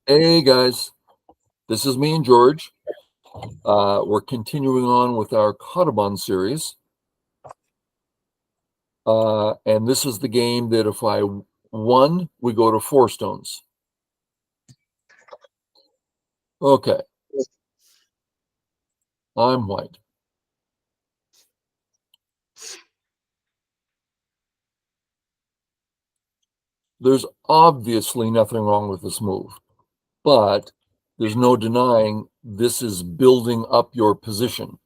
Hey guys, this is me and George. We're continuing on with our Kadoban series. And this is the game that if I won, we go to 4 stones. Okay, I'm white. There's obviously nothing wrong with this move, but there's no denying this is building up your position,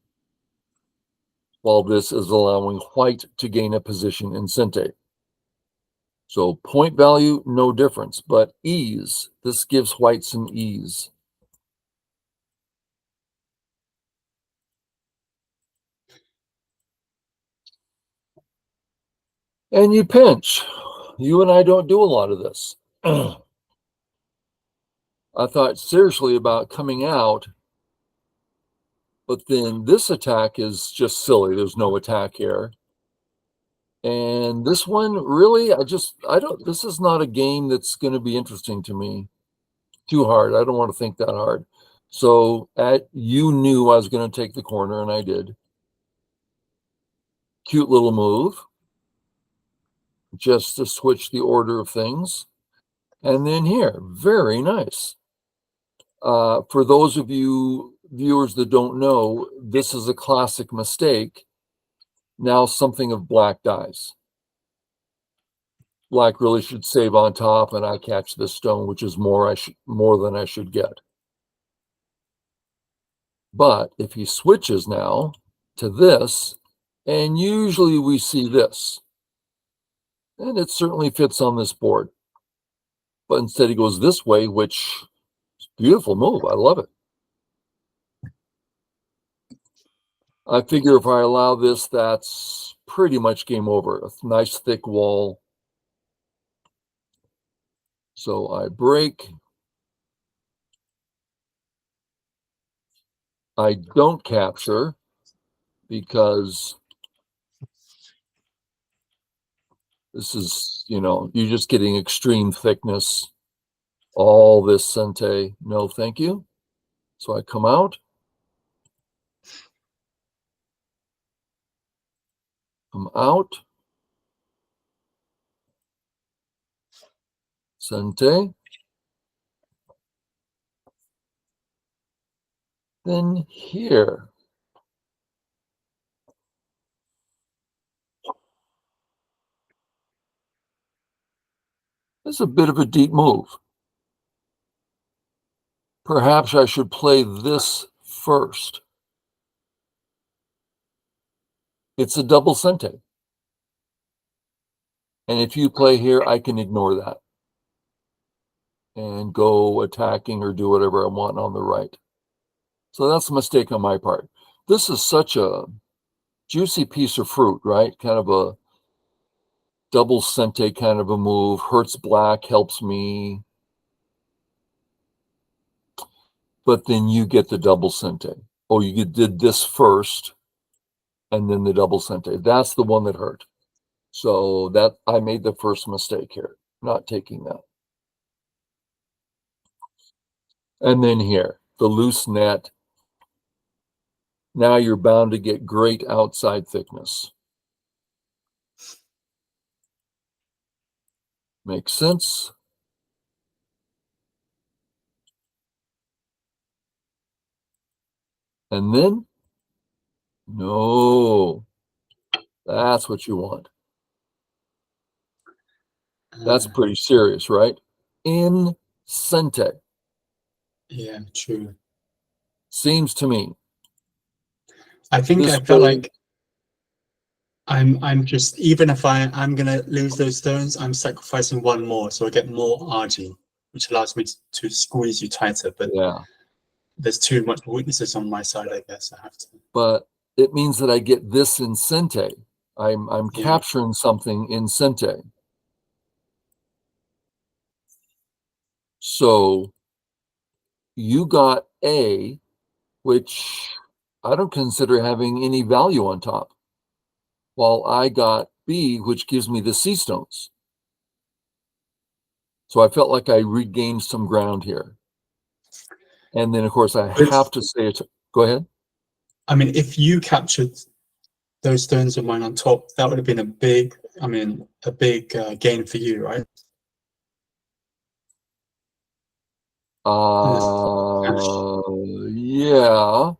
while this is allowing white to gain a position in Sente. So point value, no difference, but ease, this gives white some ease. And you pinch. You and I don't do a lot of this. I thought seriously about coming out, but then this attack is just silly. There's no attack here. And this one, really, I don't, this is not a game that's going to be interesting to me. Too hard. I don't want to think that hard. So you knew I was going to take the corner, and I did. Cute little move, just to switch the order of things. And then here, very nice. For those of you viewers that don't know, this is a classic mistake. Now something of black dies. Black really should save on top, and I catch this stone, which is more than I should get. But if he switches now to this, and usually we see this, and it certainly fits on this board. But instead he goes this way, which is a beautiful move. I love it. I figure if I allow this, that's pretty much game over. A nice thick wall. So I break. I don't capture because this is, you're just getting extreme thickness. All this Sente, no thank you. So I come out. Come out. Sente. Then here. This is a bit of a deep move. Perhaps I should play this first. It's a double Sente. And if you play here, I can ignore that and go attacking or do whatever I want on the right. So that's a mistake on my part. This is such a juicy piece of fruit, right? Kind of a double Sente kind of a move. Hurts black, helps me. But then you get the double Sente. Oh, you did this first and then the double Sente. That's the one that hurt. So that I made the first mistake here, not taking that. And then here, the loose net. Now you're bound to get great outside thickness. Makes sense. And then, no, that's what you want. That's pretty serious, right? In Sente. Yeah, true. Seems to me. I think I felt like I'm just, even if I'm gonna lose those stones, I'm sacrificing one more, so I get more RG, which allows me to squeeze you tighter. But yeah, there's too much weaknesses on my side, I guess. I have to. But it means that I get this in Sente. I'm capturing something in Sente. So you got A, which I don't consider having any value on top, while I got B, which gives me the C stones. So I felt like I regained some ground here. And then, of course, I But, have to say it. Go ahead. I mean, if you captured those stones of mine on top, that would have been a big, gain for you, right? Yeah.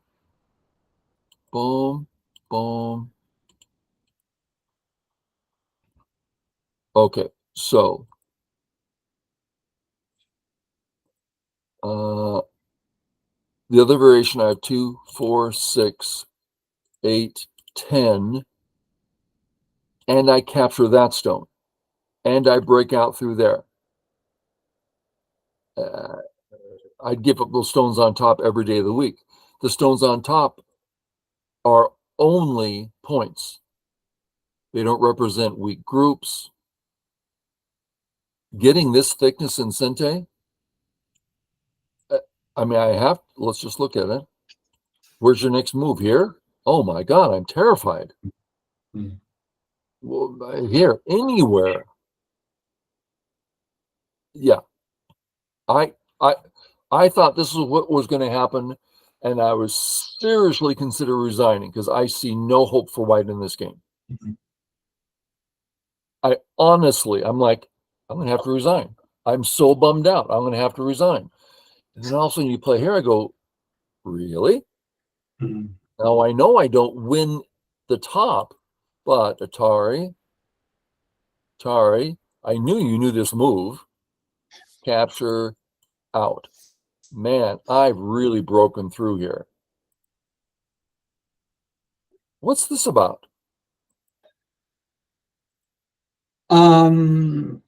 Boom, boom. Okay, so the other variation, I have 2, 4, 6, 8, 10, and I capture that stone, and I break out through there. I'd give up those stones on top every day of the week. The stones on top are only points. They don't represent weak groups. Getting this thickness in Sente, I mean, let's just look at it. Where's your next move? Here? Oh my God, I'm terrified. Mm. Well, here, anywhere. Yeah, I, I, I thought this is what was going to happen, and I was seriously consider resigning because I see no hope for white in this game. Mhm. I'm like, I'm going to have to resign. I'm so bummed out. I'm going to have to resign. And then all of a sudden you play here, I go, really? Mhm. Now I know I don't win the top, but Atari, I knew you knew this move. Capture, out. Man, I've really broken through here. What's this about? Um,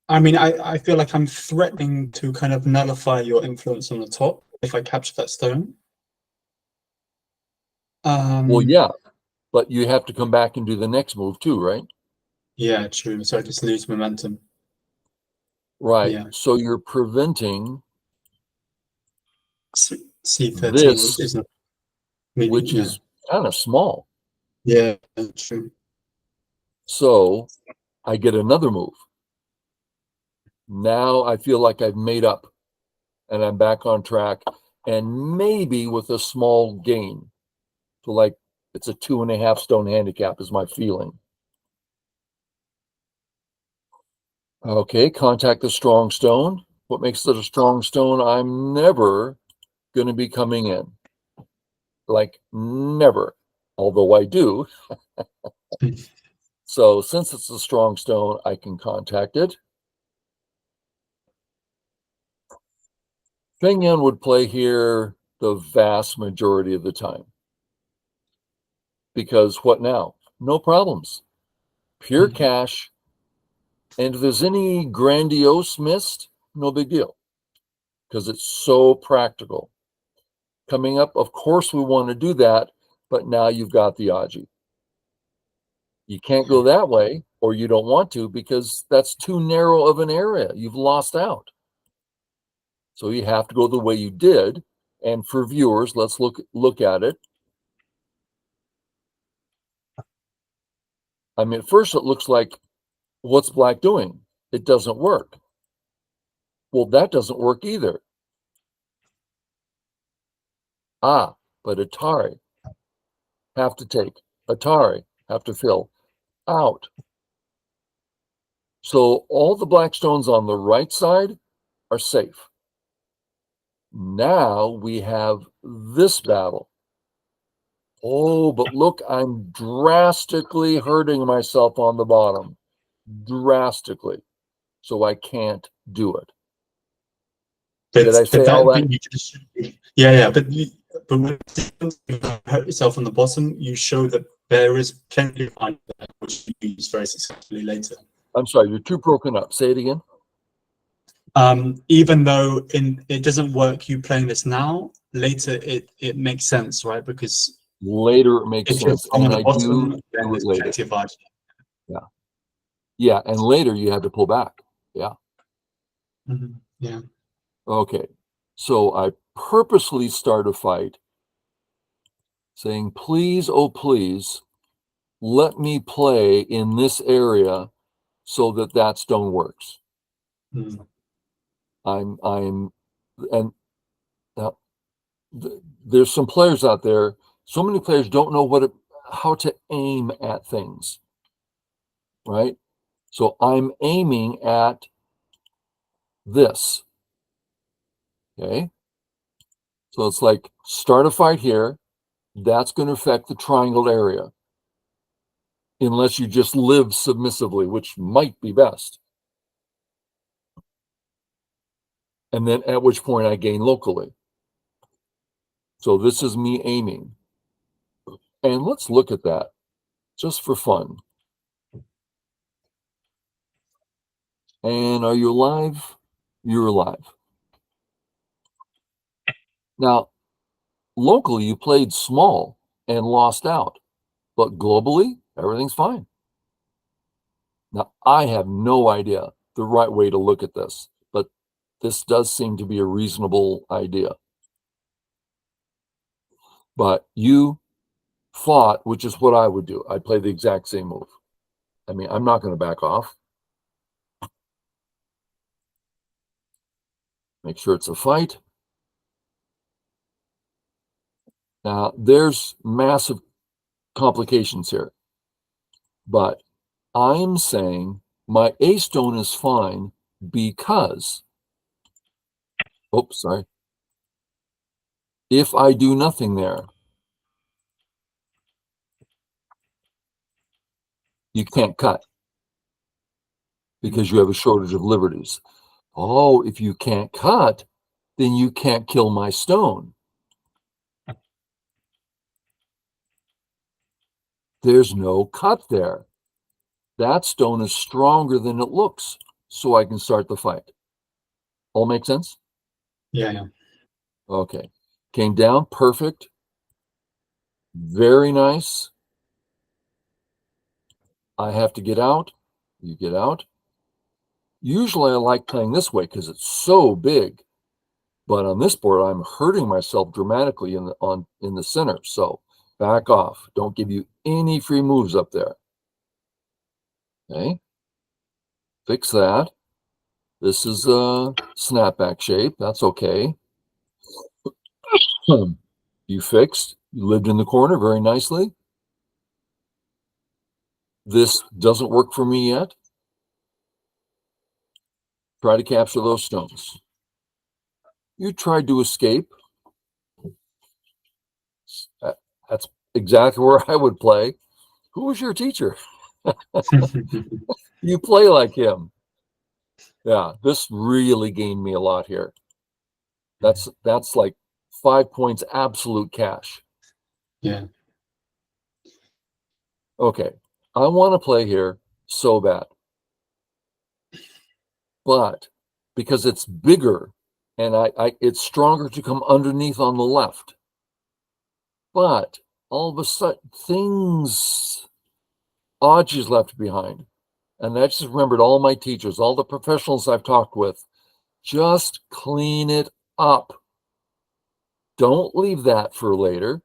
I mean, I feel like I'm threatening to kind of nullify your influence on the top if I capture that stone. Well, Um, yeah, but you have to come back and do the next move too, right? yeah, true. So I just lose momentum. Right. Yeah. So you're preventing C13, which this, isn't meaning, which yeah. is kind of small. Yeah, true. So I get another move. Now I feel like I've made up and I'm back on track, and maybe with a small gain to like it's a 2.5 stone handicap, is my feeling. Okay, contact the strong stone. What makes it a strong stone? I'm never going to be coming in. Like, never. Although I do. So, since it's a strong stone, I can contact it. Feng Yan would play here the vast majority of the time. Because what now? No problems. Pure Mhm. cash. And if there's any grandiose missed, no big deal. Because it's so practical. Coming up, of course, we want to do that, but now you've got the Aji. You can't go that way, or you don't want to, because that's too narrow of an area. You've lost out. So you have to go the way you did. And for viewers, let's look at it. I mean, at first it looks like, what's black doing? It doesn't work. Well, that doesn't work either. Ah, but Atari, have to take. Atari, have to fill. Out. So all the black stones on the right side are safe. Now we have this battle. Oh, but look, I'm drastically hurting myself on the bottom. Drastically. So I can't do it. Did I say all that? But you just, yeah, but when you hurt yourself on the bottom, you show that there is plenty of iron there, which you use very successfully later. I'm sorry, you're too broken up. Say it again. Even though it doesn't work you playing this now, later it makes sense, right? Because Later it makes if you're sense. from And the I do bottom, then do it there's later. plenty of iron. Yeah. Yeah. And later you had to pull back. Yeah. Mhm. Yeah. Okay. So I purposely start a fight saying, please, oh, please, let me play in this area so that stone works. Mm. And now, there's some players out there. So many players don't know how to aim at things, right? So I'm aiming at this. Okay. So it's like start a fight here. That's going to affect the triangle area. Unless you just live submissively, which might be best. And then at which point I gain locally. So this is me aiming. And let's look at that just for fun. And are you alive? You're alive. Now, locally, you played small and lost out, but globally, everything's fine. Now, I have no idea the right way to look at this, but this does seem to be a reasonable idea. But you fought, which is what I would do. I'd play the exact same move. I mean, I'm not going to back off. Make sure it's a fight. Now, there's massive complications here, but I'm saying my A stone is fine because, oops, sorry. If I do nothing there, you can't cut because you have a shortage of liberties. Oh, if you can't cut, then you can't kill my stone. There's no cut there. That stone is stronger than it looks, so I can start the fight. All make sense? Yeah. Okay. Came down, perfect. Very nice. I have to get out. You get out. Usually I like playing this way because it's so big. But on this board, I'm hurting myself dramatically in the center. So back off. Don't give you any free moves up there. Okay. Fix that. This is a snapback shape. That's okay. You fixed. You lived in the corner very nicely. This doesn't work for me yet. Try to capture those stones. You tried to escape. That's exactly where I would play. Who was your teacher? You play like him. Yeah, this really gained me a lot here. That's like 5 points absolute cash. Yeah. Okay, I want to play here so bad. But because it's bigger and it's stronger to come underneath on the left. But all of a sudden, Audrey's left behind. And I just remembered all my teachers, all the professionals I've talked with, just clean it up. Don't leave that for later.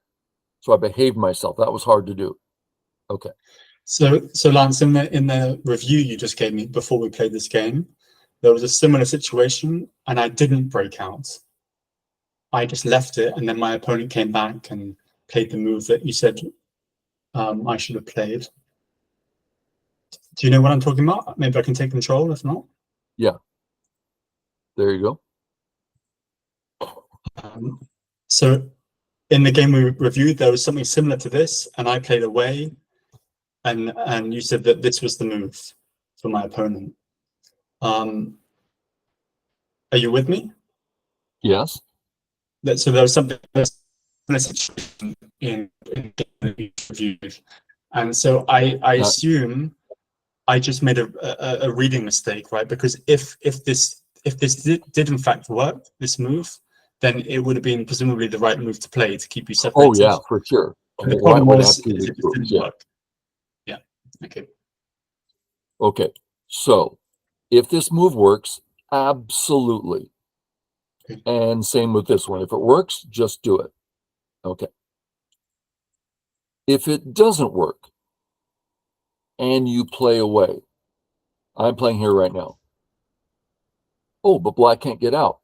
So I behaved myself. That was hard to do. Okay. So Lance, in the review you just gave me before we played this game, there was a similar situation, and I didn't break out. I just left it, and then my opponent came back and played the move that you said I should have played. Do you know what I'm talking about? Maybe I can take control. If not, Yeah. There you go. So in the game we reviewed, there was something similar to this, and I played away, and you said that this was the move for my opponent. Are you with me? Yes. So there was something in reviewed, and so I assume I just made a reading mistake, right? Because if this did in fact work, this move, then it would have been presumably the right move to play to keep you separated. Oh yeah, for sure. The problem was it didn't yeah. work. Yeah. Okay. Okay. So if this move works, absolutely. Okay. And same with this one. If it works, just do it. Okay. If it doesn't work and you play away, I'm playing here right now. Oh, but black can't get out.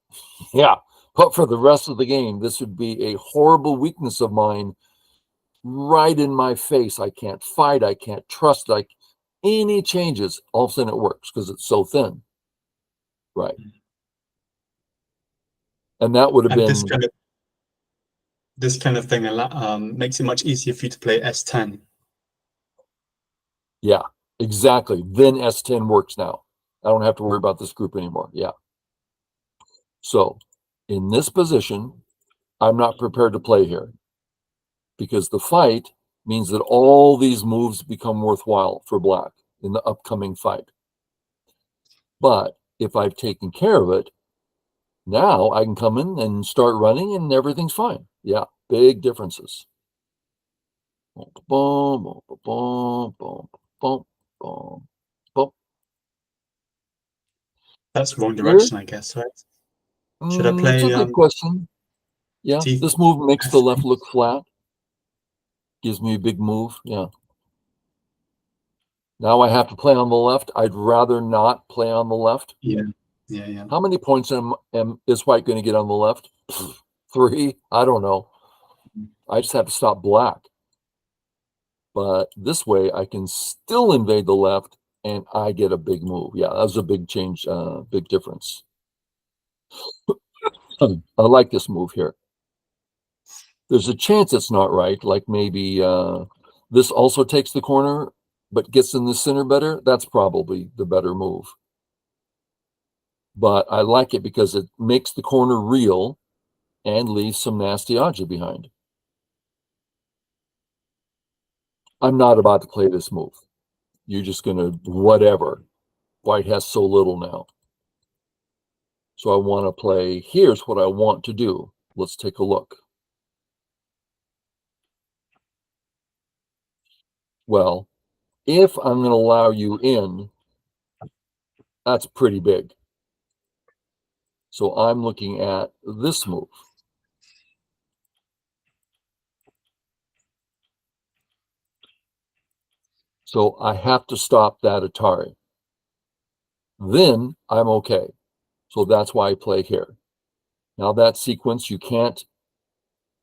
Yeah, but for the rest of the game, this would be a horrible weakness of mine right in my face. I can't fight. I can't trust. Like any changes, all of a sudden it works because it's so thin. Right. And that would have And been, this kind of thing makes it much easier for you to play S10. yeah, exactly. Then S10 works now. I don't have to worry about this group anymore. Yeah. So in this position, I'm not prepared to play here because the fight means that all these moves become worthwhile for black in the upcoming fight. But if I've taken care of it, now I can come in and start running and everything's fine. Yeah, big differences. Boom, boom, boom, boom, boom, boom, boom, boom. That's wrong Here, direction, I guess, right? Should I it's a play good question. Yeah, D? this move makes the left look flat. Gives me a big move. Yeah. Now I have to play on the left. I'd rather not play on the left. Yeah, yeah, yeah. How many points is white going to get on the left? 3? I don't know. I just have to stop black. But this way I can still invade the left and I get a big move. Yeah, that was a big change, big difference. I like this move here. There's a chance it's not right, like maybe this also takes the corner but gets in the center better. That's probably the better move. But I like it because it makes the corner real and leaves some nasty Aji behind. I'm not about to play this move. You're just going to whatever. White has so little now. So I want to play, here's what I want to do. Let's take a look. Well, if I'm going to allow you in, that's pretty big. So I'm looking at this move. So I have to stop that Atari. Then I'm okay. So that's why I play here. Now that sequence, you can't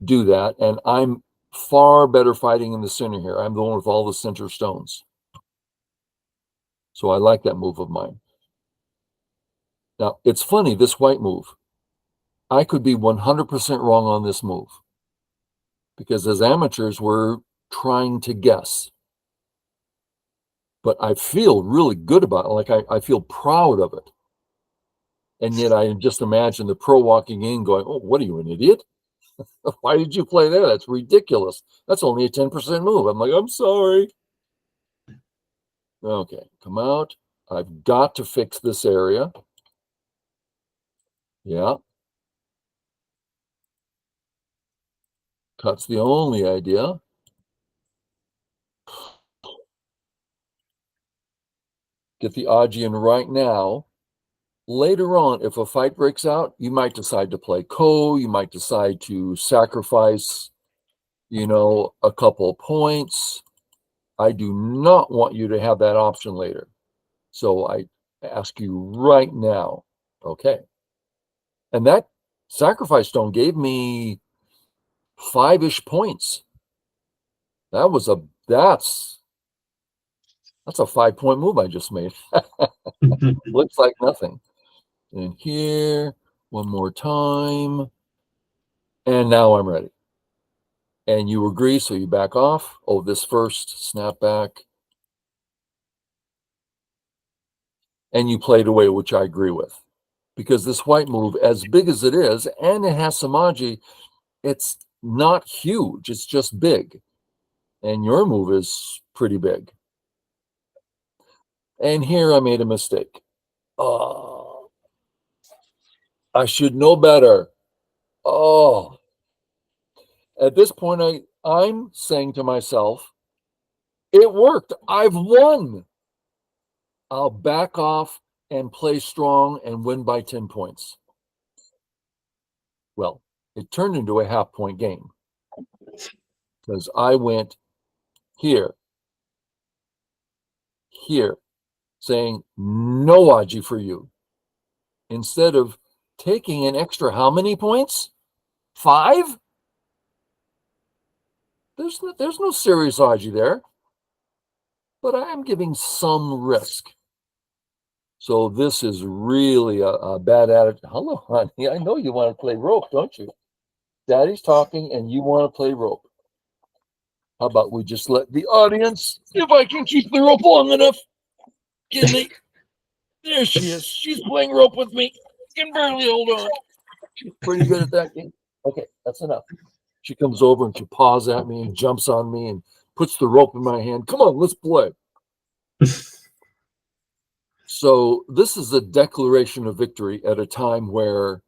do that. And I'm far better fighting in the center here. I'm the one with all the center stones. So I like that move of mine. Now, it's funny, this white move. I could be 100% wrong on this move because as amateurs, we're trying to guess. But I feel really good about it. Like I feel proud of it. And yet I just imagine the pro walking in going, oh, what are you, an idiot? Why did you play there? That's ridiculous. That's only a 10% move. I'm like, I'm sorry. Okay, come out. I've got to fix this area. Yeah. Cut's the only idea. Get the Aji in right now. Later on, if a fight breaks out, you might decide to play Ko. You might decide to sacrifice, a couple of points. I do not want you to have that option later. So I ask you right now, okay. And that sacrifice stone gave me 5-ish points. That's a 5-point move I just made. Looks like nothing. And here, one more time. And now I'm ready. And you agree, so you back off. Oh, this first, snap back. And you played away, which I agree with. Because this white move, as big as it is, and it has Samaji, it's not huge. It's just big. And your move is pretty big. And here I made a mistake. Oh, I should know better. Oh, at this point, I'm saying to myself, it worked. I've won. I'll back off and play strong and win by 10 points. Well, it turned into a half-point game because I went here, here, saying no Aji for you. instead of taking an extra how many points? 5? There's no serious Aji there, but I am giving some risk. So this is really a bad attitude. Hello, honey. I know you want to play rope, don't you? Daddy's talking and you want to play rope. How about we just let the audience, if I can keep the rope long enough, can they? There she is. She's playing rope with me. Can barely hold on. She's pretty good at that game. Okay, that's enough. She comes over and she paws at me and jumps on me and puts the rope in my hand. Come on, let's play. So this is a declaration of victory at a time where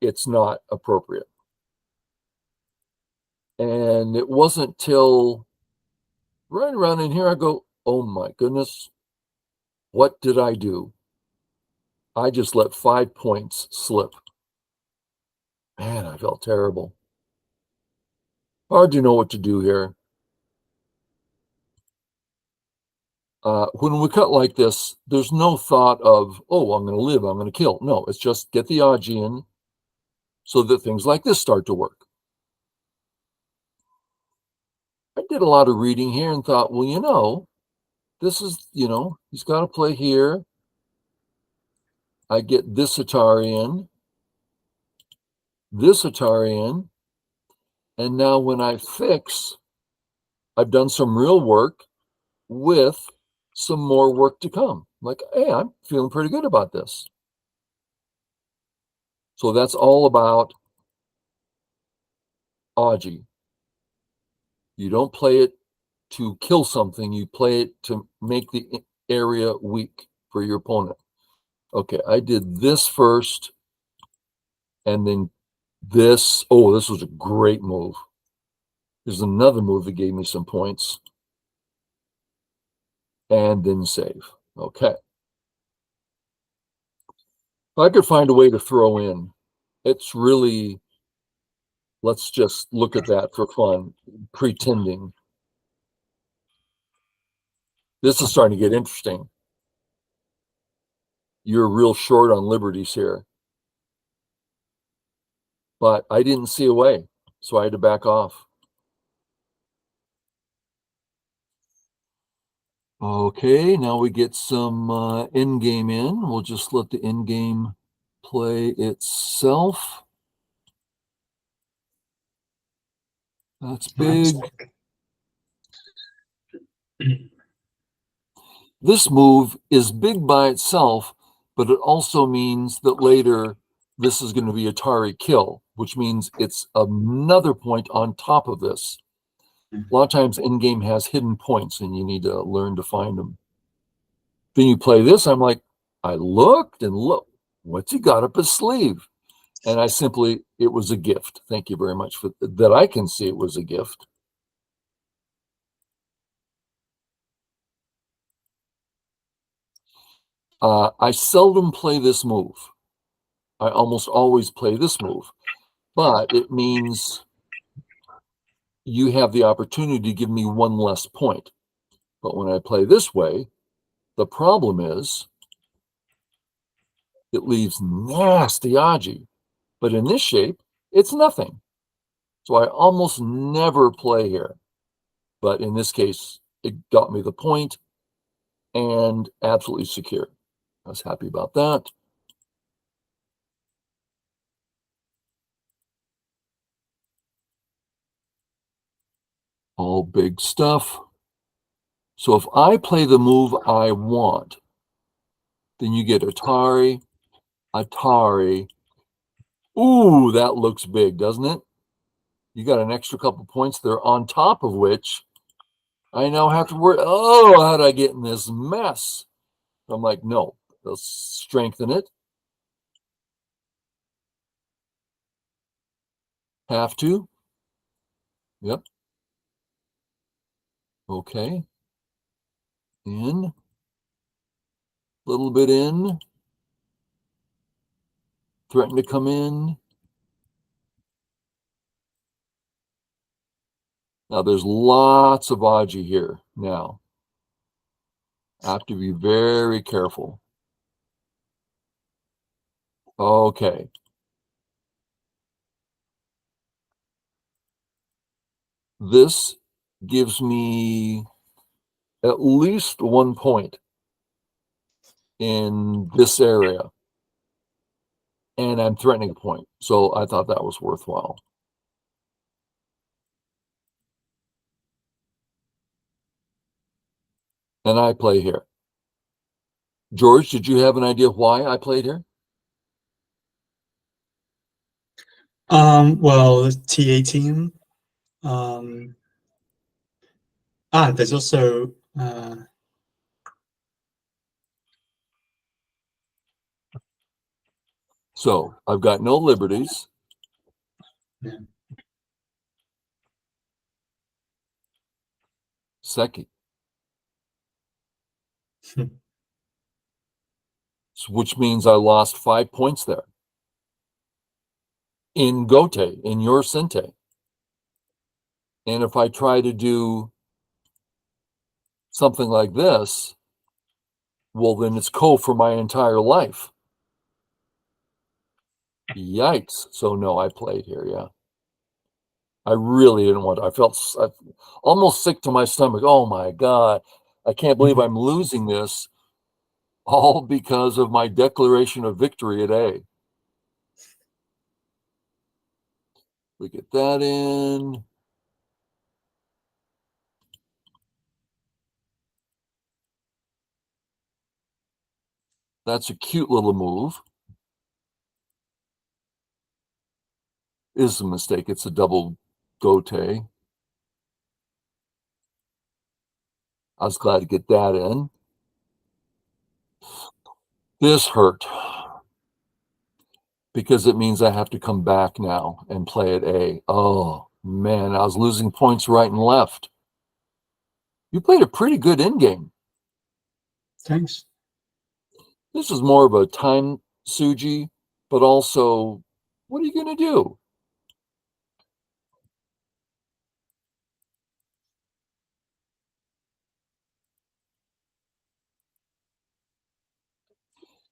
it's not appropriate. And it wasn't till right around in here I go, oh my goodness, what did I do? I just let 5 points slip. Man, I felt terrible. Hard to know what to do here. When we cut like this, there's no thought of, oh, I'm going to live, I'm going to kill. No, it's just get the Aji in so that things like this start to work. I did a lot of reading here and thought, well, this is, he's got to play here. I get this Atari in, this Atari in, and now when I fix, I've done some real work with some more work to come. Like, hey, I'm feeling pretty good about this. So that's all about Aji. You don't play it to kill something, you play it to make the area weak for your opponent. Okay, I did this first, and then this. Oh, this was a great move. There's another move that gave me some points. And then save. Okay. If I could find a way to throw in, it's really, let's just look at that for fun, pretending. This is starting to get interesting. You're real short on liberties here. But I didn't see a way, so I had to back off. Okay, now we get some end game in. We'll just let the end game play itself. That's big. This move is big by itself, but it also means that later this is going to be Atari kill, which means it's another point on top of this. A lot of times in-game has hidden points and you need to learn to find them. Then you play this, I'm like, I looked and look, what's he got up his sleeve? And it was a gift. Thank you very much for that. I can see it was a gift. I seldom play this move. I almost always play this move, but it means you have the opportunity to give me one less point. But when I play this way, the problem is it leaves nasty Aji. But in this shape, it's nothing. So I almost never play here. But in this case, it got me the point and absolutely secure. I was happy about that. All big stuff. So if I play the move I want, then you get Atari, Atari. Ooh, that looks big, doesn't it? You got an extra couple points there on top of which I now have to worry, oh, how did I get in this mess? I'm like, no, let's strengthen it. Have to. Yep. Okay. In. Little bit in. Threaten to come in. Now there's lots of Aji here now. I have to be very careful. Okay. This gives me at least 1 point in this area. And I'm threatening a point. So I thought that was worthwhile. And I play here. George, did you have an idea why I played here? Well, the T18. There's also So I've got no liberties. yeah. Second, which means I lost 5 points there in Gote, in your Sente. And if I try to do something like this, well, then it's Ko for my entire life. Yikes. So no, I played here, yeah. I really didn't want to. I felt almost sick to my stomach. Oh my God. I can't believe I'm losing this all because of my declaration of victory at A. We get that in. That's a cute little move. Is a mistake. It's a double Gote. I was glad to get that in. This hurt because it means I have to come back now and play at A. Oh, man, I was losing points right and left. You played a pretty good endgame. Thanks. This is more of a time Suji, but also, what are you going to do?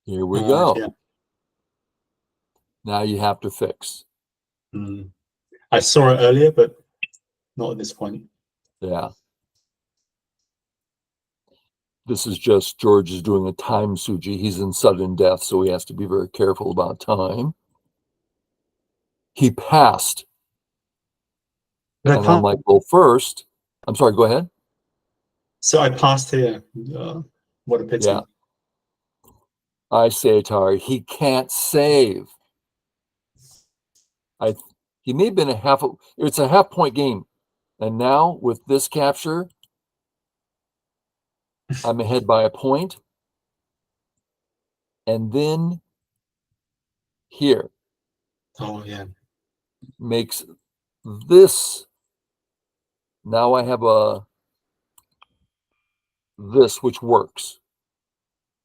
Here we go. Yeah. Now you have to fix. I saw it earlier, but not at this point. Yeah. This is just George is doing a time Suji. He's in sudden death, so he has to be very careful about time. He passed. But and I'm like, well, first, I'm sorry, go ahead. So I passed here. What a pity. Yeah. I say, Atari, he can't save. He may have been it's a half point game. And now with this capture, I'm ahead by a point. And then here. Oh, yeah. Makes this. Now I have this, which works.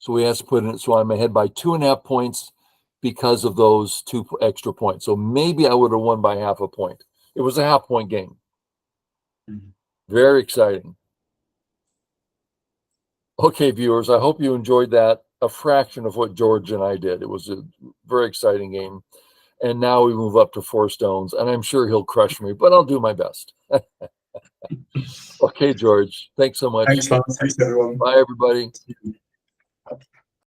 So he has to put in it. So I'm ahead by 2.5 points because of those 2 extra points. So maybe I would have won by half a point. It was a half point game. Very exciting. Okay, viewers, I hope you enjoyed that. A fraction of what George and I did. It was a very exciting game. And now we move up to 4 stones, and I'm sure he'll crush me, but I'll do my best. Okay, George, thanks so much. Thanks, Lance. Thanks, everyone. Bye, everybody.